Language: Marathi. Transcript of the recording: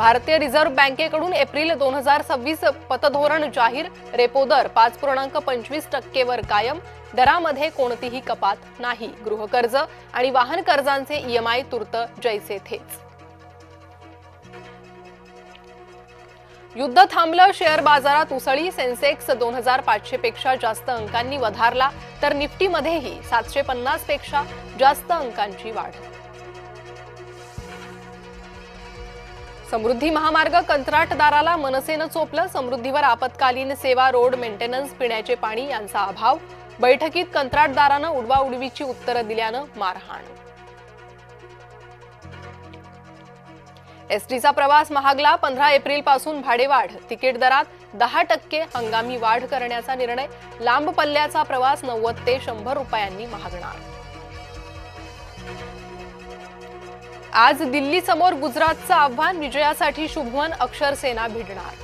भारतीय रिझर्व्ह बँकेकडून एप्रिल 2026 पतधोरण जाहीर. रेपो दर 5.25% वर कायम. दरामध्ये कोणतीही कपात नाही. गृहकर्ज आणि वाहन कर्जांचे ईएमआय तूर्त जैसे थेच. युद्ध थांबलं. शेअर बाजारात उसळी. सेन्सेक्स 2500 पेक्षा जास्त अंकांनी वधारला, तर निफ्टीमध्येही 750 पेक्षा जास्त अंकांची वाढ. समृद्धी महामार्ग कंत्राटदाराला मनसेनं चोपलं. समृद्धीवर आपत्कालीन सेवा, रोड मेंटेनन्स, पिण्याचे पाणी यांचा अभाव. बैठकीत कंत्राटदारानं उडवाउडवीची उत्तरं दिल्यानं मारहाण. एसटीचा प्रवास महागला. 15 एप्रिल पासून भाडेवाढ. तिकीट दरात 10% हंगामी वाढ करण्याचा निर्णय. लांब पल्ल्याचा प्रवास 90 ते 100 रुपयांनी महागणार. आज दिल्ली समोर गुजरातचं आव्हान. विजयासाठी शुभमन अक्षर सेना भिडणार.